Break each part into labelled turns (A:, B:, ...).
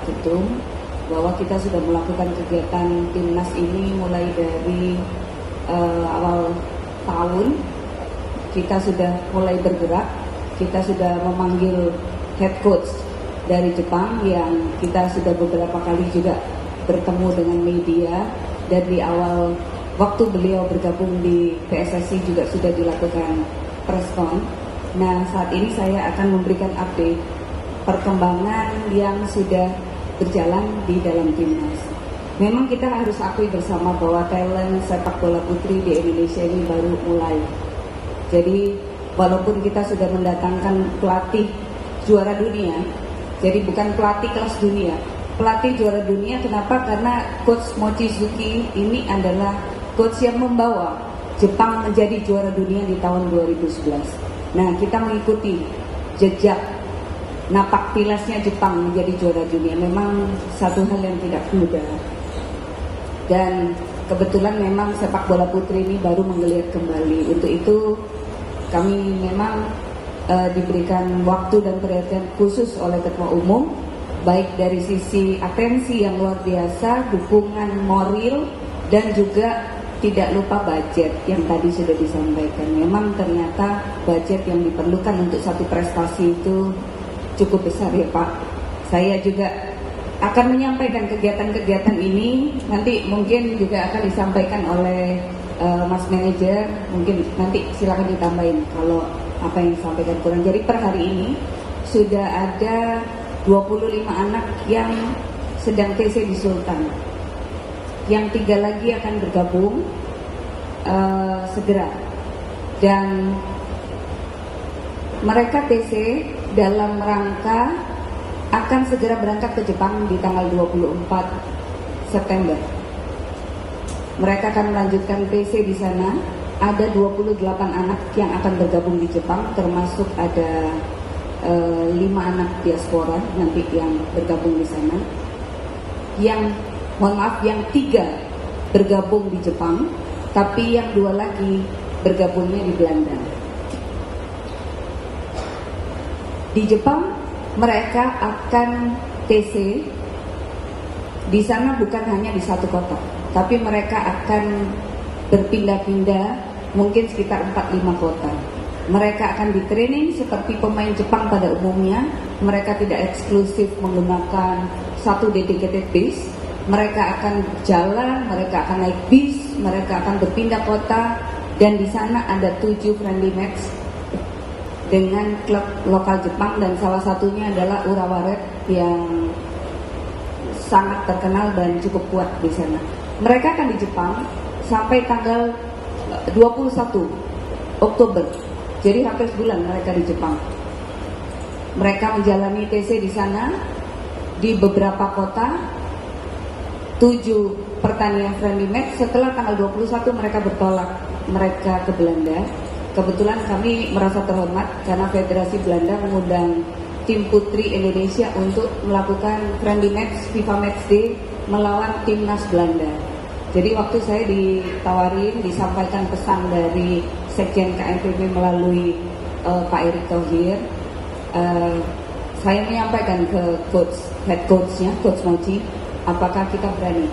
A: Pak Ketum bahwa kita sudah melakukan kegiatan timnas ini mulai dari awal tahun. Kita sudah mulai bergerak, kita sudah memanggil head coach dari Jepang yang kita sudah beberapa kali juga bertemu dengan media, dan di awal waktu beliau bergabung di PSSI juga sudah dilakukan press con. Nah, saat ini saya akan memberikan update perkembangan yang sudah berjalan di dalam timnas. Memang kita harus akui bersama bahwa talent sepak bola putri di Indonesia ini baru mulai. Jadi walaupun kita sudah mendatangkan pelatih juara dunia, jadi bukan pelatih kelas dunia, pelatih juara dunia. Kenapa? Karena Coach Mochizuki ini adalah coach yang membawa Jepang menjadi juara dunia di tahun 2011. Nah, kita mengikuti jejak napak tilasnya Jepang menjadi juara dunia. Memang satu hal yang tidak mudah. Dan kebetulan memang sepak bola putri ini baru menggeliat kembali. Untuk itu kami memang diberikan waktu dan perhatian khusus oleh Ketua Umum, baik dari sisi atensi yang luar biasa, dukungan moral, dan juga tidak lupa budget yang tadi sudah disampaikan. Memang ternyata budget yang diperlukan untuk satu prestasi itu cukup besar ya Pak. Saya juga akan menyampaikan kegiatan-kegiatan ini, nanti mungkin juga akan disampaikan oleh Mas Manajer, mungkin nanti silakan ditambahin kalau apa yang disampaikan kurang. Jadi per hari ini sudah ada 25 anak yang sedang TC di Sultan, yang 3 lagi akan bergabung segera, dan mereka TC dalam rangka akan segera berangkat ke Jepang di tanggal 24 September. Mereka akan melanjutkan TC di sana. Ada 28 anak yang akan bergabung di Jepang, termasuk ada 5 anak diaspora nanti yang bergabung di sana. Yang mohon maaf, yang 3 bergabung di Jepang, tapi yang 2 lagi bergabungnya di Belanda. Di Jepang mereka akan TC di sana bukan hanya di satu kota, tapi mereka akan berpindah-pindah mungkin sekitar 4-5 kota. Mereka akan di-training seperti pemain Jepang pada umumnya. Mereka tidak eksklusif menggunakan satu dedicated base. Mereka akan jalan, mereka akan naik bis, mereka akan berpindah kota, dan di sana ada 7 friendly match dengan klub lokal Jepang, dan salah satunya adalah Urawa Red yang sangat terkenal dan cukup kuat di sana. Mereka akan di Jepang sampai tanggal 21 Oktober. Jadi hampir sebulan mereka di Jepang. Mereka menjalani TC di sana di beberapa kota, 7 pertandingan friendly match. Setelah tanggal 21 mereka bertolak, mereka ke Belanda. Kebetulan kami merasa terhormat karena Federasi Belanda mengundang tim putri Indonesia untuk melakukan friendly match FIFA Matchday melawan timnas Belanda. Jadi waktu saya ditawarin, disampaikan pesan dari Sekjen KNPB melalui Pak Erick Thohir, saya menyampaikan ke head coachnya, Coach Mochi, apakah kita berani?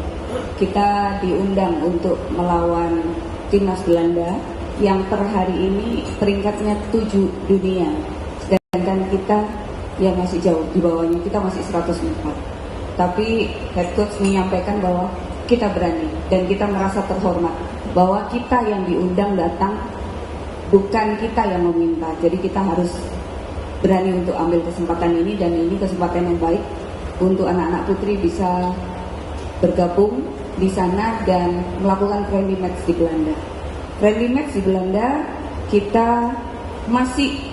A: Kita diundang untuk melawan timnas Belanda yang per hari ini peringkatnya 7 dunia, sedangkan kita yang masih jauh di bawahnya, kita masih 104. Tapi head coach menyampaikan bahwa kita berani dan kita merasa terhormat bahwa kita yang diundang datang, bukan kita yang meminta. Jadi kita harus berani untuk ambil kesempatan ini, dan ini kesempatan yang baik untuk anak-anak putri bisa bergabung di sana dan melakukan friendly match di Belanda. Friendly match di Belanda kita masih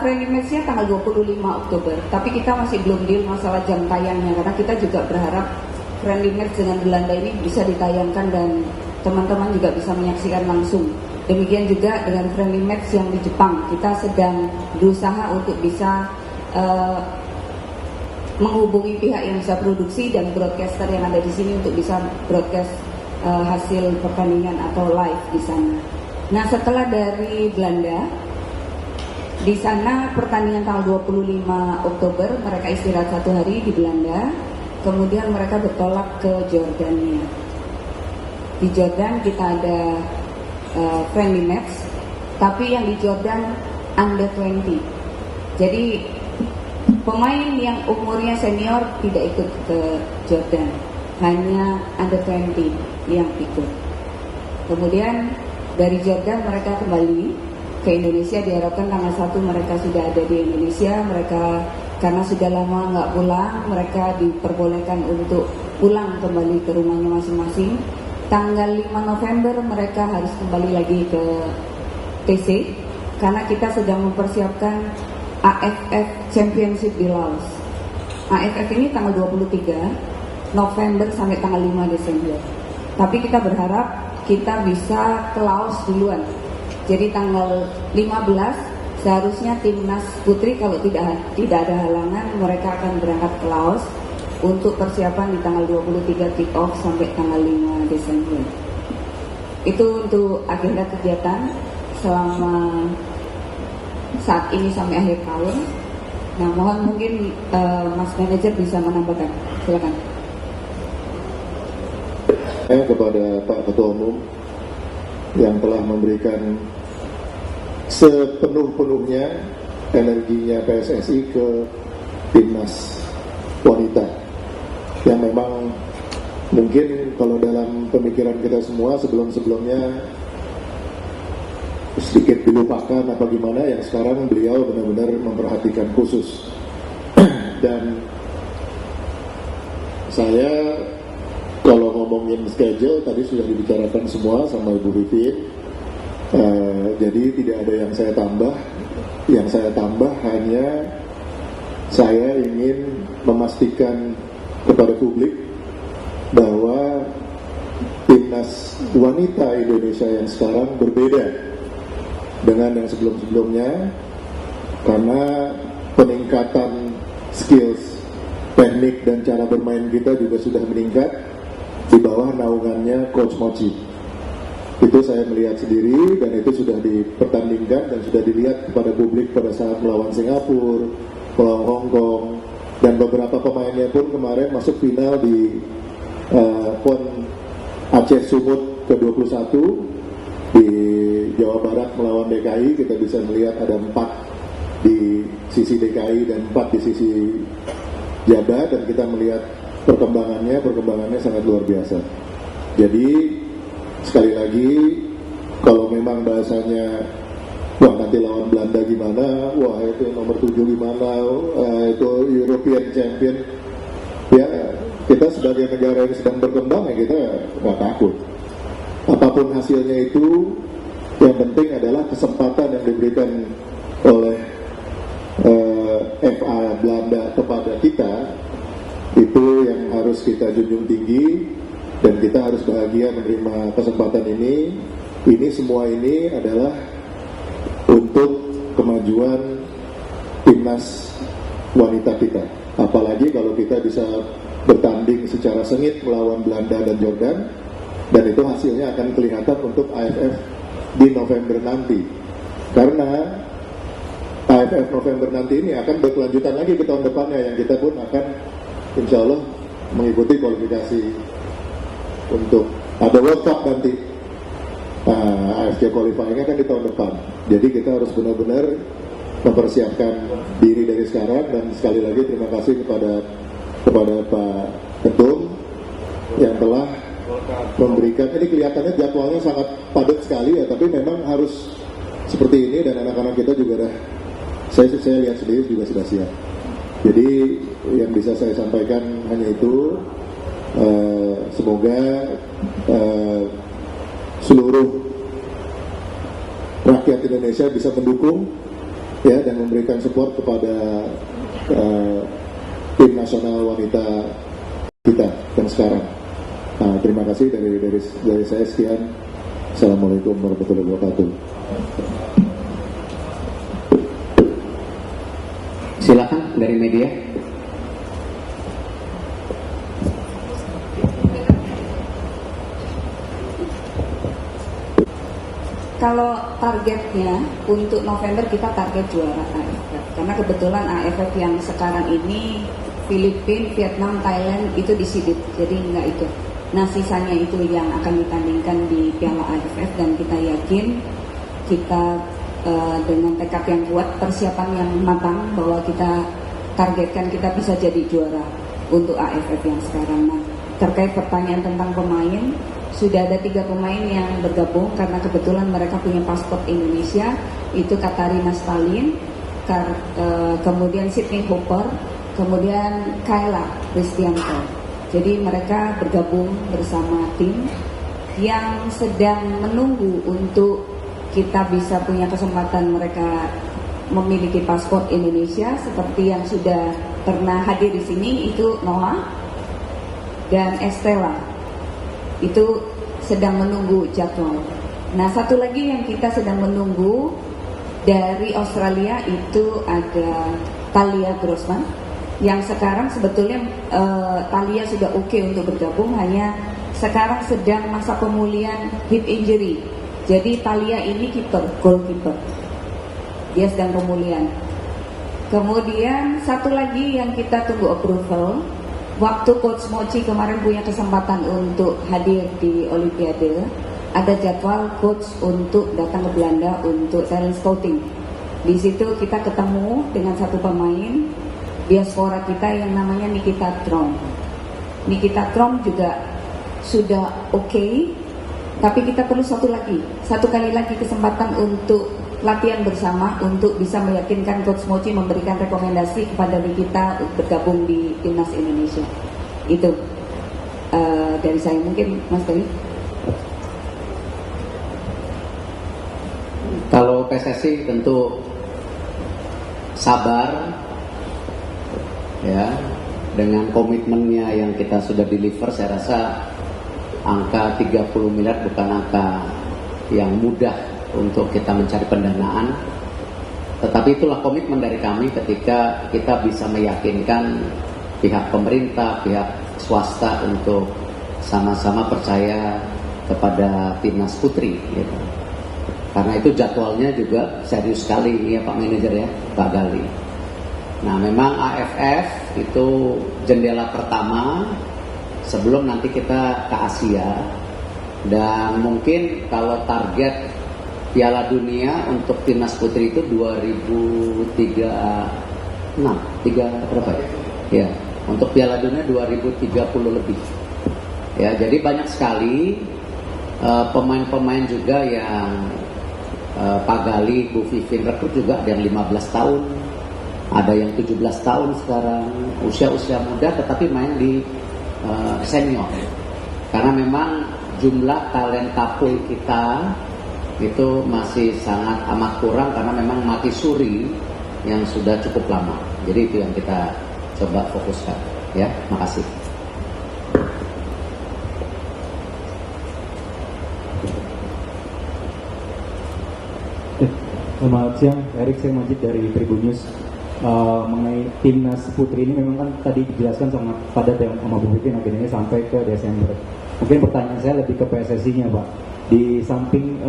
A: friendly match-nya tanggal 25 Oktober, tapi kita masih belum deal masalah jam tayangnya, karena kita juga berharap friendly match dengan Belanda ini bisa ditayangkan dan teman-teman juga bisa menyaksikan langsung. Demikian juga dengan friendly match yang di Jepang, kita sedang berusaha untuk bisa menghubungi pihak yang bisa produksi dan broadcaster yang ada di sini untuk bisa broadcast hasil pertandingan atau live di sana. Nah, setelah dari Belanda, Di sana pertandingan tanggal 25 Oktober mereka istirahat 1 hari di Belanda, kemudian mereka bertolak ke Jordania. Di Jordan kita ada friendly match, tapi yang di Jordan under 20. Jadi pemain yang umurnya senior tidak ikut ke Jordan, hanya under 20 yang ikut. Kemudian dari Jordan mereka kembali ke Indonesia, diharapkan tanggal 1 mereka sudah ada di Indonesia. Mereka karena sudah lama nggak pulang, mereka diperbolehkan untuk pulang kembali ke rumahnya masing-masing. Tanggal 5 November mereka harus kembali lagi ke TC karena kita sedang mempersiapkan AFF Championship di Laos. AFF ini tanggal 23 November sampai tanggal 5 Desember. Tapi kita berharap kita bisa ke Laos duluan. Jadi tanggal 15 seharusnya timnas putri kalau tidak ada halangan mereka akan berangkat ke Laos untuk persiapan di tanggal 23 kick off sampai tanggal 5 Desember. Itu untuk agenda kegiatan selama saat ini sampai akhir tahun. Nah, mohon mungkin Mas Manajer bisa menambahkan. Silakan.
B: Kepada Pak Ketua Umum yang telah memberikan sepenuh-penuhnya energinya PSSI ke timnas wanita yang memang mungkin kalau dalam pemikiran kita semua sebelum-sebelumnya sedikit dilupakan apa gimana, yang sekarang beliau benar-benar memperhatikan khusus. Dan saya kalau ngomongin schedule tadi sudah dibicarakan semua sama Ibu Vivin, jadi tidak ada yang saya tambah. Yang saya tambah hanya saya ingin memastikan kepada publik bahwa timnas wanita Indonesia yang sekarang berbeda dengan yang sebelum-sebelumnya, karena peningkatan skills, teknik dan cara bermain kita juga sudah meningkat di bawah naungannya Coach Mochi. Itu saya melihat sendiri dan itu sudah dipertandingkan dan sudah dilihat kepada publik pada saat melawan Singapura, melawan Hong Kong, dan beberapa pemainnya pun kemarin masuk final di PON Aceh Sumut ke-21 di Jawa Barat melawan DKI. Kita bisa melihat ada 4 di sisi DKI dan 4 di sisi Jabar, dan kita melihat perkembangannya sangat luar biasa. Jadi sekali lagi, kalau memang bahasanya wah nanti lawan Belanda gimana, wah itu nomor 7 gimana, itu European Champion, ya kita sebagai negara yang sedang berkembang ya kita nggak takut. Apapun hasilnya itu, yang penting adalah kesempatan yang diberikan oleh FA Belanda kepada kita, itu yang harus kita junjung tinggi, dan kita harus bahagia menerima kesempatan ini. Ini semua ini adalah untuk kemajuan timnas wanita kita. Apalagi kalau kita bisa bertanding secara sengit melawan Belanda dan Jordan, dan itu hasilnya akan kelihatan untuk AFF di November nanti. Karena AFF November nanti ini akan berkelanjutan lagi ke tahun depannya, yang kita pun akan insya Allah mengikuti kualifikasi untuk ada World Cup nanti. AFC qualifying-nya kan di tahun depan. Jadi kita harus benar-benar mempersiapkan diri dari sekarang. Dan sekali lagi terima kasih kepada Pak Ketum yang telah memberikan, ini kelihatannya jadwalnya sangat padat sekali ya, tapi memang harus seperti ini, dan anak-anak kita juga saya lihat sendiri juga sudah siap. Jadi yang bisa saya sampaikan hanya itu, semoga seluruh rakyat Indonesia bisa mendukung ya dan memberikan support kepada tim nasional wanita kita yang sekarang. Terima kasih dari saya, sekian. Assalamualaikum warahmatullahi wabarakatuh.
C: Silakan dari media.
A: kalau targetnya untuk November kita target juara AFF. Karena kebetulan AFF yang sekarang ini Filipina, Vietnam, Thailand itu disidit, jadi nggak ikut. Nah sisanya itu yang akan ditandingkan di Piala AFF dan kita yakin kita dengan tekad yang kuat, persiapan yang matang bahwa kita targetkan kita bisa jadi juara untuk AFF yang sekarang. Nah, terkait pertanyaan tentang pemain, sudah ada 3 pemain yang bergabung karena kebetulan mereka punya paspor Indonesia, itu Katarina Stalin, kemudian Sydney Hooper, kemudian Kayla Kristianto. Jadi mereka bergabung bersama tim yang sedang menunggu untuk kita bisa punya kesempatan mereka memiliki paspor Indonesia seperti yang sudah pernah hadir di sini, itu Noah dan Estella. Itu sedang menunggu jadwal. Nah, satu lagi yang kita sedang menunggu dari Australia itu ada Talia Grossman, yang sekarang sebetulnya Talia sudah oke untuk bergabung, hanya sekarang sedang masa pemulihan hip injury. Jadi Talia ini goalkeeper. Dia sedang pemulihan. Kemudian satu lagi yang kita tunggu approval, waktu Coach Mochi kemarin punya kesempatan untuk hadir di Olimpiade, ada jadwal Coach untuk datang ke Belanda untuk talent scouting. Di situ kita ketemu dengan satu pemain diaspora kita yang namanya Nikita Trom. Nikita Trom juga sudah oke, tapi kita perlu satu kali lagi kesempatan untuk latihan bersama untuk bisa meyakinkan Coach Mochi memberikan rekomendasi kepada Nikita untuk bergabung di Timnas Indonesia. Itu dari saya, mungkin Mas Dewi.
C: Kalau PSSI tentu sabar ya, dengan komitmennya yang kita sudah deliver. Saya rasa angka 30 miliar bukan angka yang mudah untuk kita mencari pendanaan, tetapi itulah komitmen dari kami ketika kita bisa meyakinkan pihak pemerintah, pihak swasta untuk sama-sama percaya kepada timnas putri gitu. Karena itu jadwalnya juga serius sekali ya Pak Manajer ya, Pak Gali. Nah memang AFF itu jendela pertama sebelum nanti kita ke Asia, dan mungkin kalau target Piala Dunia untuk timnas putri itu 2036, berapa ya? Ya, untuk Piala Dunia 2030 lebih. Ya, jadi banyak sekali pemain-pemain juga yang Pak Gali, Bu Vivin rekrut juga ada yang 15 tahun, ada yang 17 tahun sekarang, usia-usia muda tetapi main di senior. Karena memang jumlah talenta pool kita itu masih sangat amat kurang karena memang mati suri yang sudah cukup lama. Jadi itu yang kita coba fokuskan ya. Makasih.
D: Selamat siang, Erik, saya Majid dari Tribun News. Mengenai timnas putri ini memang kan tadi dijelaskan sangat padat yang sama Bu Vivian agendanya sampai ke Desember. Mungkin pertanyaan saya lebih ke PSSI-nya, Pak. Di samping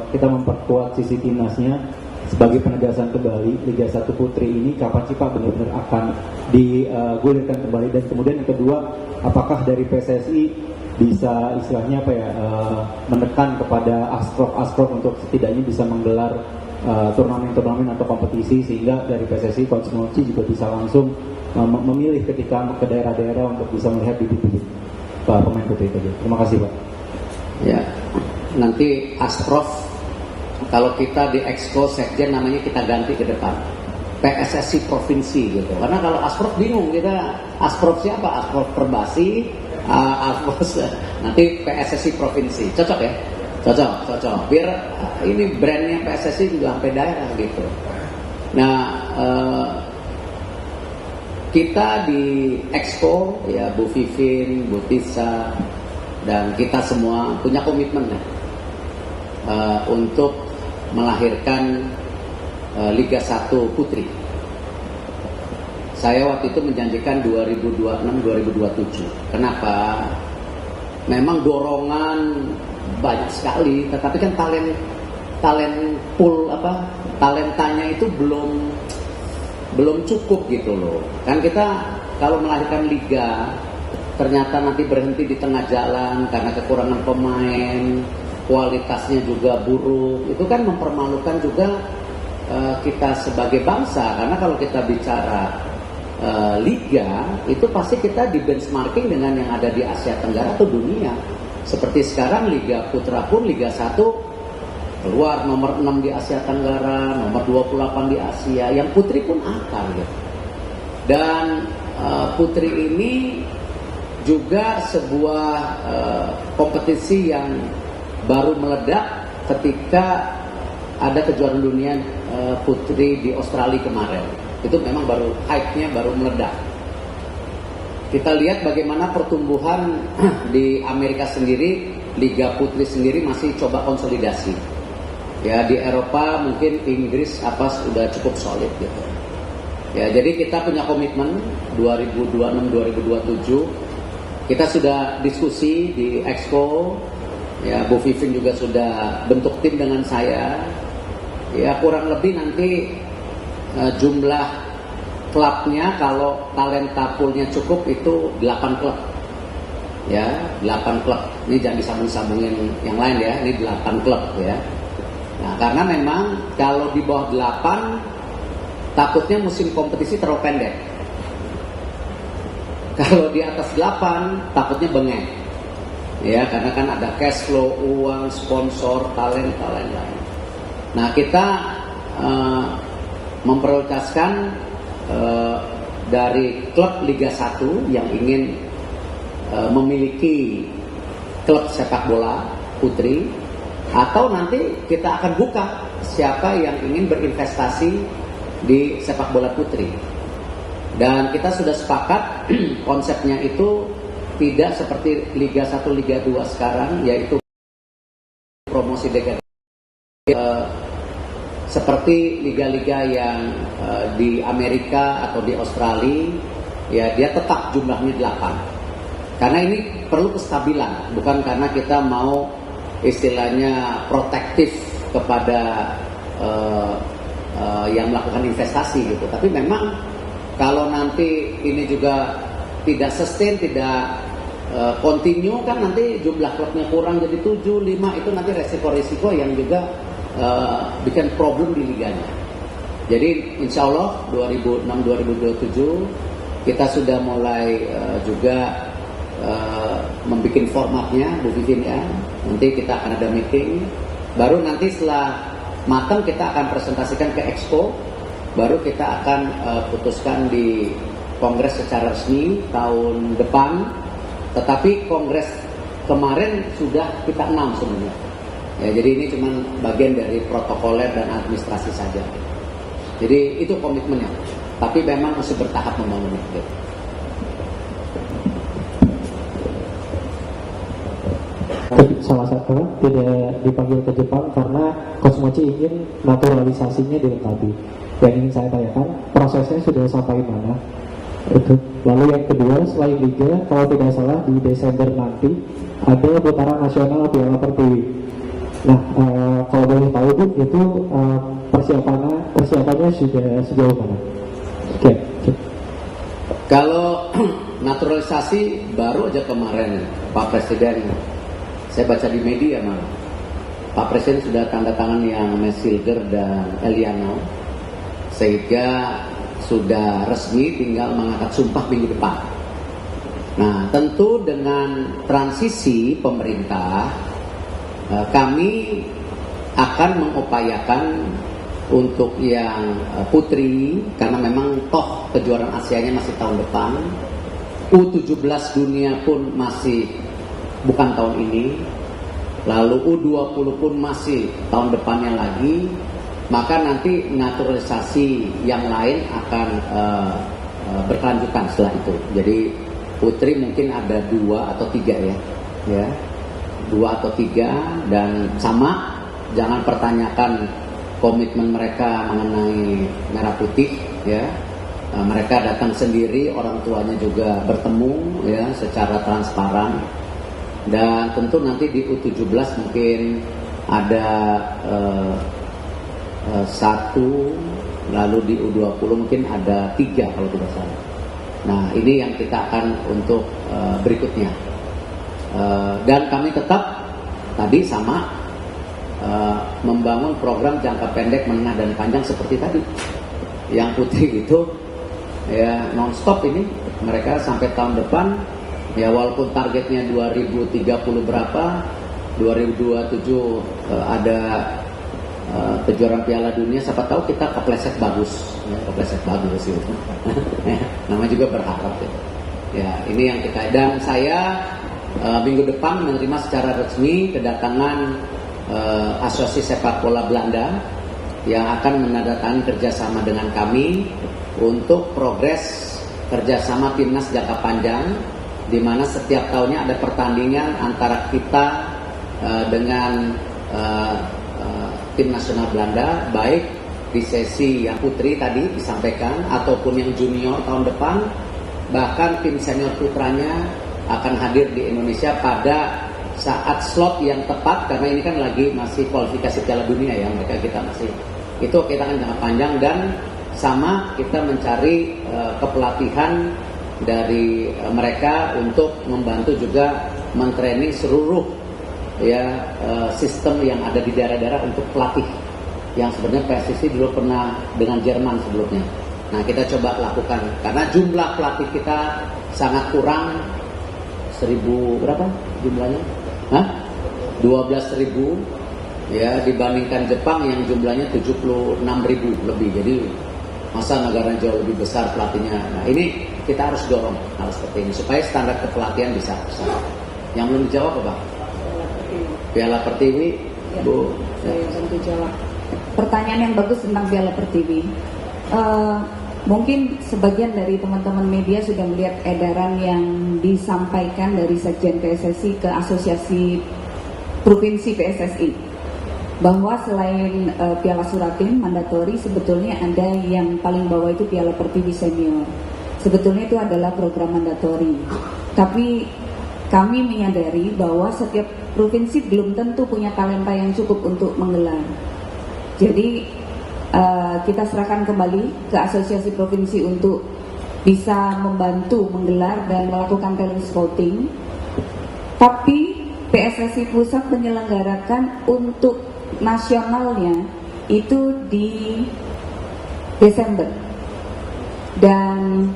D: kita memperkuat sisi timnasnya sebagai penegasan kembali Liga 1 Putri ini, kapan sih Pak benar-benar akan digulirkan kembali? Dan kemudian yang kedua, apakah dari PSSI bisa istilahnya menekan kepada Asprof untuk setidaknya bisa menggelar turnamen-turnamen atau kompetisi, sehingga dari PSSI Coach Mochi juga bisa langsung memilih ketika ke daerah-daerah untuk bisa melihat bibit-bibit pemain putri itu. Terima kasih Pak.
C: Ya, nanti Asprof kalau kita di Exco Sekjen namanya kita ganti ke depan PSSI provinsi gitu. Karena kalau Asprof bingung kita Asprof siapa? Asprof Perbasi, Asprof nanti PSSI provinsi. Cocok ya? Cocok. Biar ini brandnya PSSI juga sampai daerah gitu. Nah, kita di Exco ya, Bu Vivin, Bu Tisa, dan kita semua punya komitmen untuk melahirkan Liga 1 Putri. Saya waktu itu menjanjikan 2026-2027. Kenapa? Memang dorongan banyak sekali, tetapi kan talentanya itu belum cukup gitu loh. Kan kita kalau melahirkan liga ternyata nanti berhenti di tengah jalan karena kekurangan pemain, kualitasnya juga buruk, itu kan mempermalukan juga kita sebagai bangsa. Karena kalau kita bicara liga, itu pasti kita di benchmarking dengan yang ada di Asia Tenggara atau dunia. Seperti sekarang Liga Putra pun Liga 1 keluar nomor 6 di Asia Tenggara, nomor 28 di Asia, yang putri pun akan gitu. Dan putri ini juga sebuah kompetisi yang baru meledak ketika ada kejuaraan dunia putri di Australia kemarin. Itu memang baru hype-nya baru meledak. Kita lihat bagaimana pertumbuhan di Amerika sendiri, Liga Putri sendiri masih coba konsolidasi. Ya, di Eropa mungkin Inggris sudah cukup solid gitu. Ya, jadi kita punya komitmen 2026-2027. Kita sudah diskusi di Exco. Ya, Bu Vivin juga sudah bentuk tim dengan saya. Ya, kurang lebih nanti jumlah klubnya kalau talenta poolnya cukup itu 8 klub. Ya, 8 klub. Ini jangan disambung-sambungin yang lain ya. Ini 8 klub ya. Nah, karena memang kalau di bawah 8 takutnya musim kompetisi terlalu pendek. Kalau di atas 8 takutnya bengek. Ya, karena kan ada cash flow, uang, sponsor, talenta lain-lain. Nah, kita memprioritaskan dari klub Liga 1 yang ingin memiliki klub sepak bola putri, atau nanti kita akan buka siapa yang ingin berinvestasi di sepak bola putri. Dan kita sudah sepakat konsepnya itu tidak seperti Liga 1, Liga 2 sekarang, yaitu promosi degradasi. Seperti liga-liga yang di Amerika atau di Australia, ya dia tetap jumlahnya 8. Karena ini perlu kestabilan, bukan karena kita mau istilahnya protektif kepada yang melakukan investasi gitu. Tapi memang kalau nanti ini juga tidak sustain, tidak continue, kan nanti jumlah klubnya kurang jadi 7, 5, itu nanti resiko-resiko yang juga bikin problem di liganya. Jadi insya Allah 2006-2027 kita sudah mulai juga membuat formatnya, Bu Vivin ya. Nanti kita akan ada meeting. Baru nanti setelah matang kita akan presentasikan ke Expo. Baru kita akan putuskan di kongres secara resmi tahun depan. Tetapi kongres kemarin sudah kita announce sebenarnya. Ya, jadi ini cuma bagian dari protokoler dan administrasi saja. Jadi itu komitmennya. Tapi memang masih bertahap membangunnya.
E: Salah satu tidak dipanggil ke Jepang karena Coach Mochi ingin naturalisasinya dilengkapi. Yang ingin saya tanyakan, prosesnya sudah sampai mana? Itu. Lalu yang kedua, selain Liga, kalau tidak salah di Desember nanti ada putaran nasional Piala Pertiwi. Nah, kalau boleh tahu Bu, itu persiapannya sudah sejauh mana? Oke.
C: Kalau naturalisasi baru aja kemarin Pak Presiden, saya baca di media malah, Pak Presiden sudah tanda tangan yang Mesilger dan Eliano, sehingga sudah resmi tinggal mengangkat sumpah minggu depan. Nah, tentu dengan transisi pemerintah, kami akan mengupayakan untuk yang putri, karena memang toh kejuaraan Asianya masih tahun depan, U17 dunia pun masih bukan tahun ini, lalu U20 pun masih tahun depannya lagi, maka nanti naturalisasi yang lain akan berkelanjutan setelah itu. Jadi putri mungkin ada 2 atau 3 ya 2 atau 3, dan sama, jangan pertanyakan komitmen mereka mengenai merah putih ya. Mereka datang sendiri, orang tuanya juga bertemu ya secara transparan. Dan tentu nanti di U17 mungkin ada 1, lalu di U20 mungkin ada 3 kalau tidak salah. Nah, ini yang kita akan untuk berikutnya. Dan kami tetap tadi sama membangun program jangka pendek, menengah dan panjang seperti tadi. Yang putih itu ya non-stop ini, mereka sampai tahun depan ya, walaupun targetnya 2030 berapa, 2027 ada kejuaraan Piala Dunia, siapa tahu kita kepleset bagus, ya, kepleset bagus gitu. Namanya juga berharap ya. Ya, ini yang kita, dan saya minggu depan menerima secara resmi kedatangan Asosiasi Sepak Bola Belanda yang akan menandatangani kerjasama dengan kami untuk progres kerjasama timnas jangka panjang, di mana setiap tahunnya ada pertandingan antara kita dengan tim nasional Belanda, baik di sesi yang putri tadi disampaikan ataupun yang junior tahun depan. Bahkan tim senior putranya akan hadir di Indonesia pada saat slot yang tepat, karena ini kan lagi masih kualifikasi Piala Dunia ya, kita masih itu, kita akan jangka panjang. Dan sama kita mencari kepelatihan dari mereka untuk membantu juga mentraining seluruh ya sistem yang ada di daerah-daerah untuk pelatih yang sebenarnya PSSI dulu pernah dengan Jerman sebelumnya. Nah, kita coba lakukan karena jumlah pelatih kita sangat kurang. 1.000 berapa jumlahnya? 12.000 ya, dibandingkan Jepang yang jumlahnya 76.000 lebih. Jadi masa negara jauh lebih besar pelatihnya. Nah, ini kita harus dorong hal seperti ini supaya standar kepelatihan bisa besar. Yang belum dijawab apa? Piala Pertiwi,
A: ya,
C: Bu.
A: Saya bantu jawab. Pertanyaan yang bagus tentang Piala Pertiwi. Mungkin sebagian dari teman-teman media sudah melihat edaran yang disampaikan dari Sekjen PSSI ke Asosiasi Provinsi PSSI, bahwa selain Piala Suratin mandatori, sebetulnya ada yang paling bawah itu Piala Pertiwi Senior. Sebetulnya itu adalah program mandatori. Tapi kami menyadari bahwa setiap provinsi belum tentu punya talenta yang cukup untuk menggelar. Jadi kita serahkan kembali ke Asosiasi Provinsi untuk bisa membantu menggelar dan melakukan talent scouting. Tapi PSSI Pusat menyelenggarakan untuk nasionalnya itu di Desember. Dan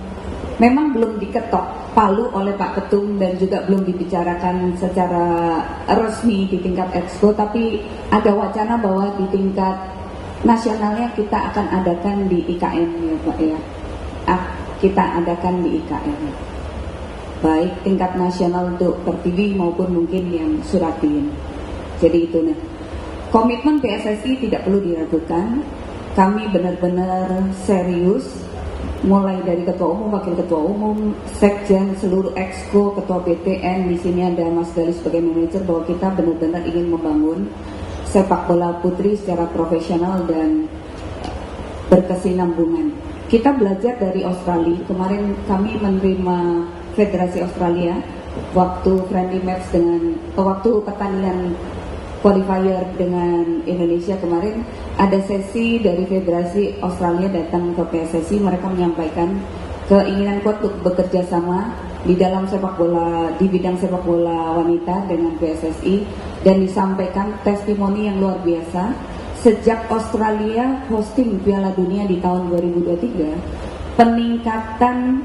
A: memang belum diketok palu oleh Pak Ketum dan juga belum dibicarakan secara resmi di tingkat Exco, tapi ada wacana bahwa di tingkat nasionalnya kita akan adakan di IKN ya Pak ya. Kita adakan di IKN. Baik tingkat nasional untuk Pertiwi maupun mungkin yang Suratin. Jadi itu komitmen PSSI tidak perlu diragukan. Kami benar-benar serius, mulai dari ketua umum, wakil ketua umum, sekjen, seluruh exco, ketua BTN, di sini ada Mas Gali sebagai manajer, bahwa kita benar-benar ingin membangun sepak bola putri secara profesional dan berkesinambungan. Kita belajar dari Australia. Kemarin kami menerima Federasi Australia waktu friendly match waktu pertandingan qualifier dengan Indonesia kemarin, ada sesi dari Federasi Australia datang ke PSSI. Mereka menyampaikan keinginan kuat untuk bekerja sama di dalam sepak bola, di bidang sepak bola wanita dengan PSSI, dan disampaikan testimoni yang luar biasa. Sejak Australia hosting Piala Dunia di tahun 2023, peningkatan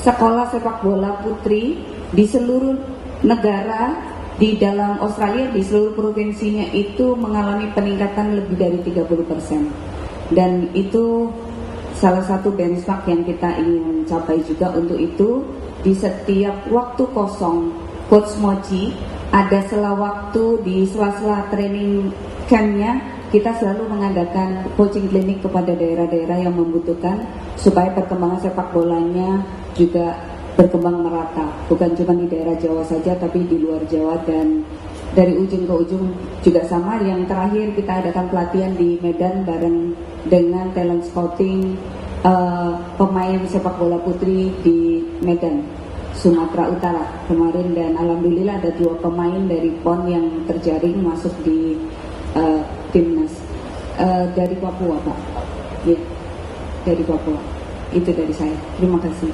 A: sekolah sepak bola putri di seluruh negara di dalam Australia, di seluruh provinsinya itu mengalami peningkatan lebih dari 30%. Dan itu salah satu benchmark yang kita ingin capai juga. Untuk itu, di setiap waktu kosong Coach Mochi ada sela waktu di sela-sela training campnya, kita selalu mengadakan coaching klinik kepada daerah-daerah yang membutuhkan, supaya perkembangan sepak bolanya juga berkembang merata, bukan cuma di daerah Jawa saja, tapi di luar Jawa dan dari ujung ke ujung juga sama. Yang terakhir kita adakan pelatihan di Medan bareng dengan talent scouting pemain sepak bola putri di Medan. Sumatera Utara kemarin, dan alhamdulillah ada 2 pemain dari PON yang terjaring masuk di timnas dari Papua, Pak. Ya, dari Papua. Itu dari saya. Terima kasih.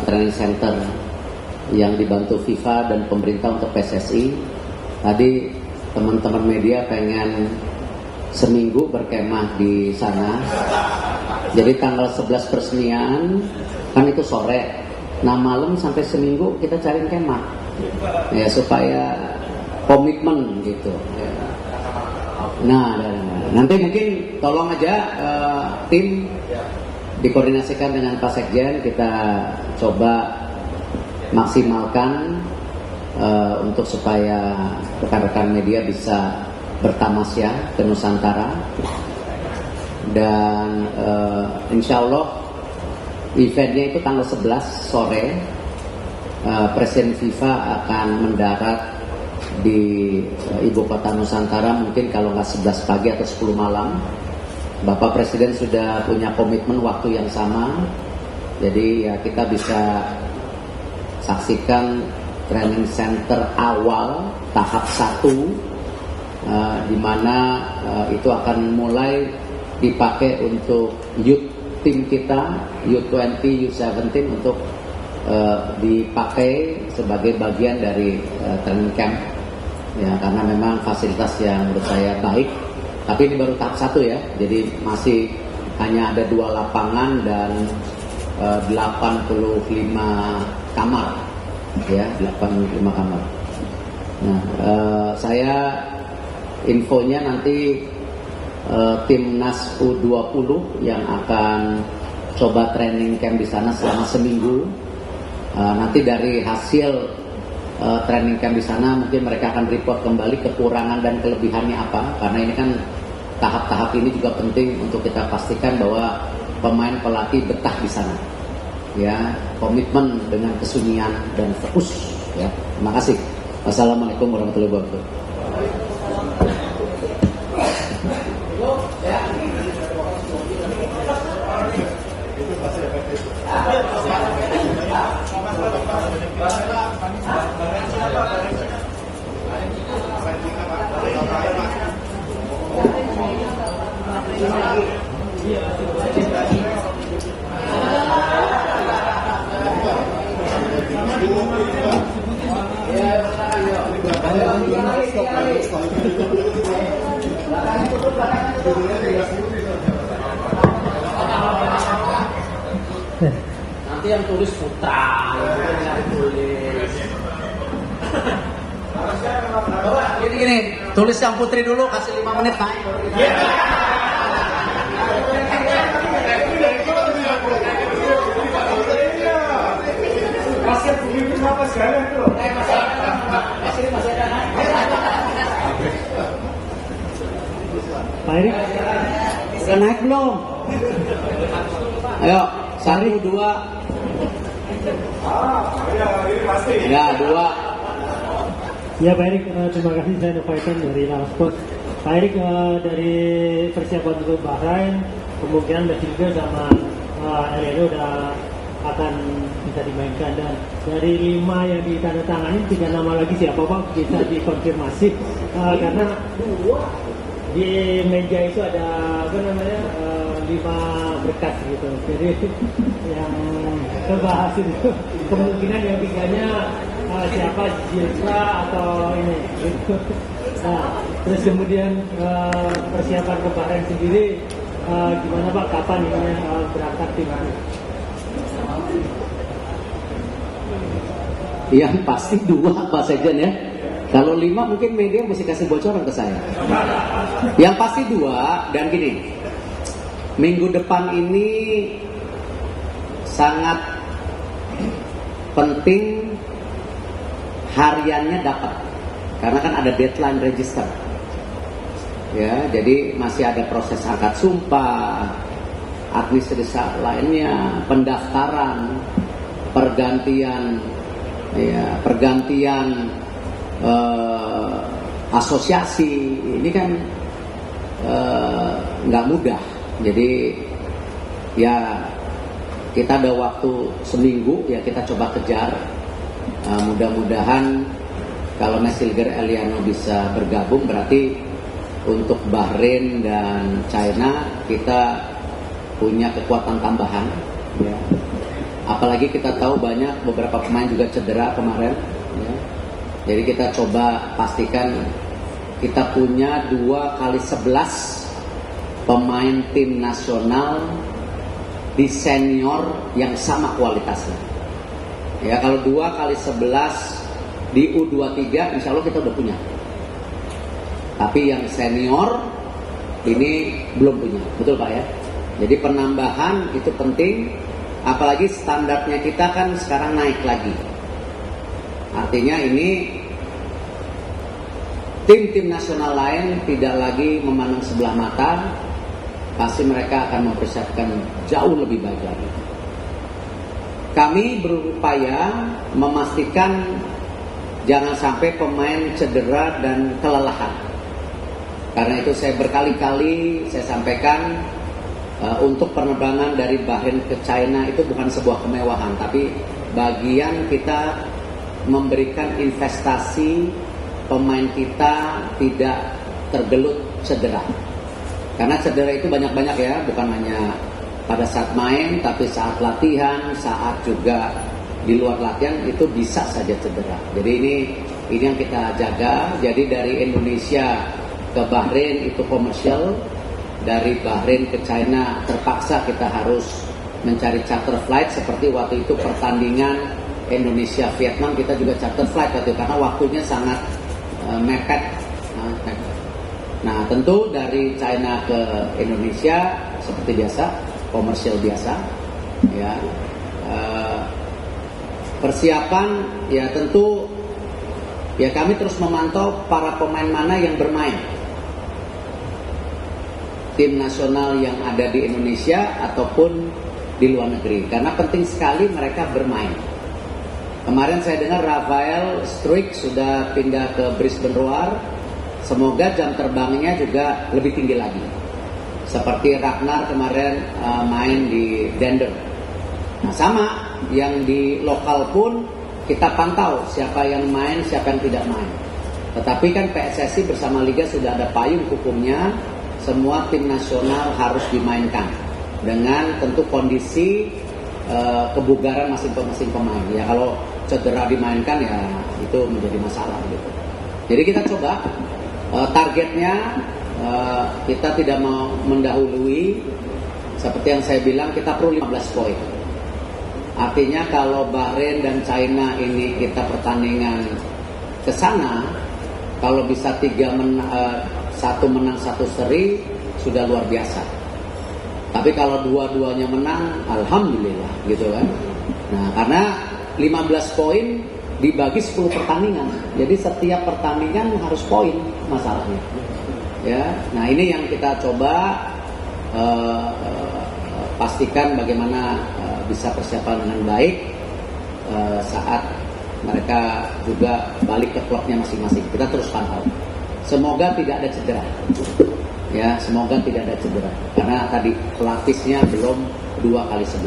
C: Training center yang dibantu FIFA dan pemerintah untuk PSSI. Tadi teman-teman media pengen seminggu berkemah di sana. Jadi tanggal 11 peresmian kan itu sore. Nah malam sampai seminggu kita cari kemah. Ya supaya komitmen gitu. Nah, nanti mungkin tolong aja tim dikoordinasikan dengan Pak Sekjen, kita coba maksimalkan untuk supaya rekan-rekan media bisa bertamasya ke Nusantara. Dan insya Allah eventnya itu tanggal 11 sore. Presiden FIFA akan mendarat di ibu kota Nusantara, mungkin kalau nggak 11 pagi atau 10 malam. Bapak Presiden sudah punya komitmen waktu yang sama. Jadi ya kita bisa saksikan training center awal tahap 1 di mana itu akan mulai dipakai untuk youth team kita, U20, U17 untuk dipakai sebagai bagian dari training camp. Ya, karena memang fasilitas yang menurut saya baik. Tapi ini baru tahap 1 ya. Jadi masih hanya ada 2 lapangan dan 85 kamar. Ya, 85 kamar. Nah, saya infonya nanti timnas U20 yang akan coba training camp di sana selama seminggu. Nanti dari hasil training camp di sana mungkin mereka akan report kembali kekurangan dan kelebihannya apa. Karena ini kan tahap-tahap ini juga penting untuk kita pastikan bahwa pemain pelatih betah di sana. Ya, komitmen dengan kesunyian dan fokus. Ya, terima kasih. Wassalamualaikum warahmatullahi wabarakatuh. Nanti yang tulis Putra, yang tulis. Gini, tulis yang Putri dulu, kasih 5 menit naik.
F: Basket begitu apa sekarang tuh?
C: Masih ada naik.
E: Pak Erik,
C: Udah naik belum? Ayo, 1, 2.
F: Ini pasti.
C: Ya, 2.
E: ya Pak Erik, terima kasih, saya Novaitan dari Lasport. Pak Erik, dari persiapan untuk Bahrain, kemungkinan Messi juga sama Herrera udah akan bisa dimainkan, dan dari 5 yang ditandatangani 3 nama lagi siapa Pak bisa dikonfirmasi, karena di meja itu ada 5 berkas gitu, jadi yang kebahas itu kemungkinan yang 3-nya siapa, Zilka atau ini gitu. Nah, terus kemudian persiapan ke Bahrain sendiri gimana Pak, kapan ini berangkat tim?
C: Yang pasti 2 Pak Sekjen ya. Kalau 5 mungkin media mesti kasih bocoran ke saya. Yang pasti 2, dan gini, minggu depan ini sangat penting hariannya dapat, karena kan ada deadline register. Ya, jadi masih ada proses angkat sumpah, administrasi lainnya, pendaftaran, pergantian asosiasi. Ini kan nggak mudah. Jadi ya kita ada waktu seminggu, ya kita coba kejar. Mudah-mudahan kalau Mesilger Eliano bisa bergabung, berarti untuk Bahrain dan China kita punya kekuatan tambahan, ya. Apalagi kita tahu banyak beberapa pemain juga cedera kemarin, ya. Jadi kita coba pastikan kita punya 2x11 pemain tim nasional di senior yang sama kualitasnya. Ya, kalau 2x11 di U23 insya Allah kita udah punya. Tapi yang senior ini belum punya, betul Pak ya? Jadi penambahan itu penting, apalagi standarnya kita kan sekarang naik lagi. Artinya ini tim-tim nasional lain tidak lagi memandang sebelah mata, pasti mereka akan mempersiapkan jauh lebih baik lagi. Kami berupaya memastikan jangan sampai pemain cedera dan kelelahan. Karena itu saya berkali-kali saya sampaikan, untuk penerbangan dari Bahrain ke China itu bukan sebuah kemewahan, tapi bagian kita memberikan investasi pemain kita tidak tergelut cedera. Karena cedera itu banyak-banyak ya, bukan hanya pada saat main, tapi saat latihan, saat juga di luar latihan itu bisa saja cedera. Jadi ini yang kita jaga. Jadi dari Indonesia ke Bahrain itu komersial, dari Bahrain ke China terpaksa kita harus mencari charter flight, seperti waktu itu pertandingan Indonesia Vietnam kita juga charter flight waktu itu, karena waktunya sangat mepet. Nah tentu dari China ke Indonesia seperti biasa, komersial biasa, ya. Persiapan ya tentu ya kami terus memantau para pemain mana yang bermain tim nasional yang ada di Indonesia ataupun di luar negeri, karena penting sekali mereka bermain. Kemarin saya dengar Rafael Struijk sudah pindah ke Brisbane Roar, semoga jam terbangnya juga lebih tinggi lagi. Seperti Ragnar kemarin main di Denver. Nah sama, yang di lokal pun kita pantau siapa yang main, siapa yang tidak main. Tetapi kan PSSI bersama Liga sudah ada payung hukumnya, semua tim nasional harus dimainkan dengan tentu kondisi kebugaran masing-masing pemain. Ya kalau cedera dimainkan ya itu menjadi masalah gitu. Jadi kita coba targetnya kita tidak mau mendahului, seperti yang saya bilang kita perlu 15 poin. Artinya kalau Bahrain dan China ini kita pertandingan ke sana, kalau bisa 1 menang 1 seri sudah luar biasa. Tapi kalau dua-duanya menang, alhamdulillah gitu kan. Nah, karena 15 poin dibagi 10 pertandingan. Jadi setiap pertandingan harus poin masalahnya. Ya. Nah, ini yang kita coba pastikan bagaimana bisa persiapan dengan baik saat mereka juga balik ke klubnya masing-masing. Kita terus pantau. Semoga tidak ada cedera. Ya, semoga tidak ada cedera. Karena tadi pelapisnya belum 2x11.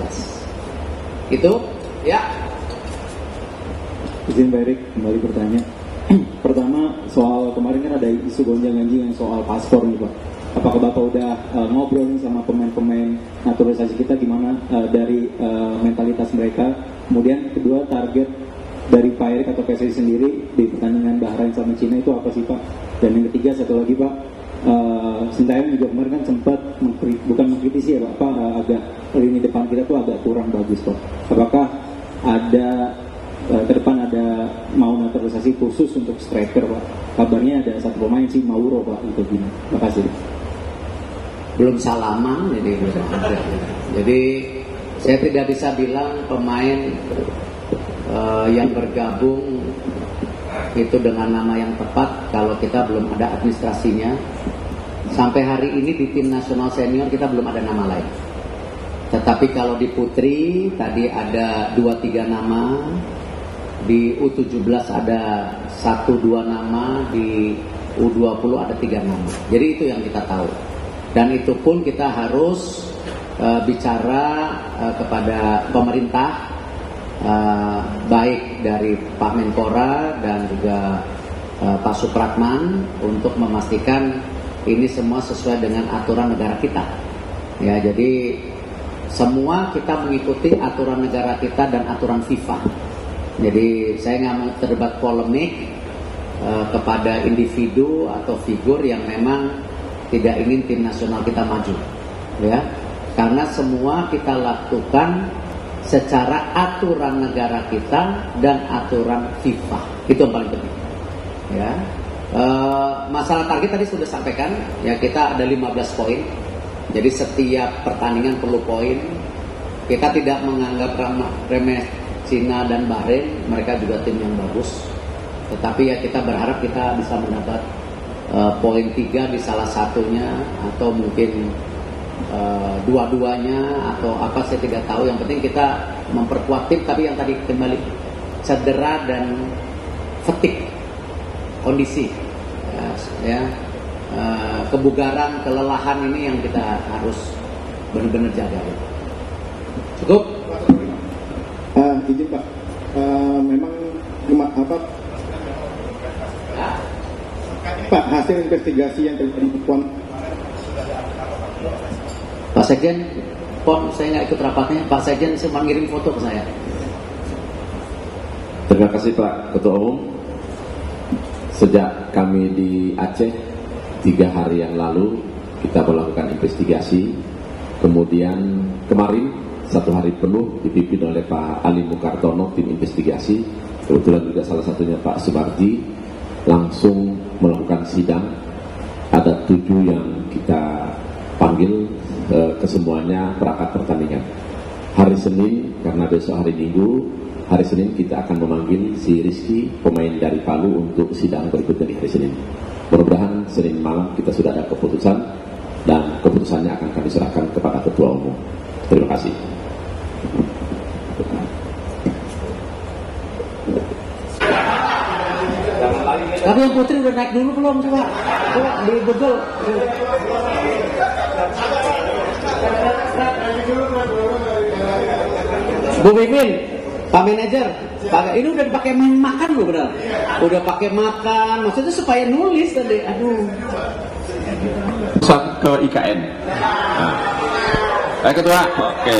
C: Itu, ya.
D: Izin Pak Erik kembali bertanya. Pertama, soal kemarin kan ada isu gonjang-ganjing yang soal paspor nih Pak. Apakah Bapak udah ngobrol nih sama pemain-pemain naturalisasi kita gimana dari mentalitas mereka? Kemudian kedua, target dari Pak Erik atau PSSI sendiri di pertandingan Bahrain sama Cina itu apa sih Pak? Dan yang ketiga, satu lagi Pak, Sintayong juga kemarin kan sempat bukan mengkritisi ya Pak, agak lini depan kita tuh agak kurang bagus Pak. Apakah ada ke depan ada mau naturalisasi khusus untuk striker Pak? Kabarnya ada satu pemain sih Mauro Pak, itu gimana? Terima kasih.
C: Belum salaman jadi belum ada. Jadi saya tidak bisa bilang pemain yang bergabung itu dengan nama yang tepat kalau kita belum ada administrasinya. Sampai hari ini di tim nasional senior kita belum ada nama lain. Tetapi kalau di putri tadi ada 2-3 nama, di U17 ada 1-2 nama, di U20 ada 3 nama. Jadi itu yang kita tahu. Dan itu pun kita harus bicara kepada pemerintah, baik dari Pak Menpora dan juga Pak Supratman, untuk memastikan ini semua sesuai dengan aturan negara kita. Ya, jadi semua kita mengikuti aturan negara kita dan aturan FIFA. Jadi saya nggak mau terlibat polemik kepada individu atau figur yang memang tidak ingin tim nasional kita maju, ya. Karena semua kita lakukan secara aturan negara kita dan aturan FIFA. Itu yang paling penting. Ya. Masalah target tadi sudah sampaikan, ya, kita ada 15 poin. Jadi setiap pertandingan perlu poin. Kita tidak menganggap remeh Cina dan Bahrain, mereka juga tim yang bagus. Tetapi ya kita berharap kita bisa mendapat poin 3 di salah satunya, atau mungkin dua-duanya, atau apa saya tidak tahu. Yang penting kita memperkuat tim. Tapi yang tadi kembali cedera dan fatigue, kondisi, ya, kebugaran, kelelahan ini yang kita harus benar-benar jaga. Cukup?
B: Izin Pak, memang Pak, hasil investigasi yang terjadi di PON.
C: Pak Sekjen, PON saya nggak ikut rapatnya. Pak Sekjen cuma ngirim foto ke saya.
G: Terima kasih Pak Ketua Umum. Sejak kami di Aceh 3 hari yang lalu kita melakukan investigasi. Kemudian kemarin 1 hari penuh dipimpin oleh Pak Ali Mukartono tim investigasi. Kebetulan juga salah satunya Pak Sumarji langsung melakukan sidang. Ada 7 yang kita panggil, kesemuanya perangkat pertandingan. Hari Senin, karena besok hari Minggu, hari Senin kita akan memanggil si Rizky, pemain dari Palu, untuk sidang berikutnya di hari Senin. Mudah-mudahan Senin malam kita sudah ada keputusan, dan keputusannya akan kami serahkan kepada Ketua Umum. Terima kasih.
C: Tapi yang putri udah naik dulu belum? Coba di Google. Bu Mimin, Pak Manajer, ini udah dipakai makan loh, benar? Udah pakai makan, maksudnya supaya nulis tadi. Aduh.
H: Ke IKN. Nah. Ketua. Oke.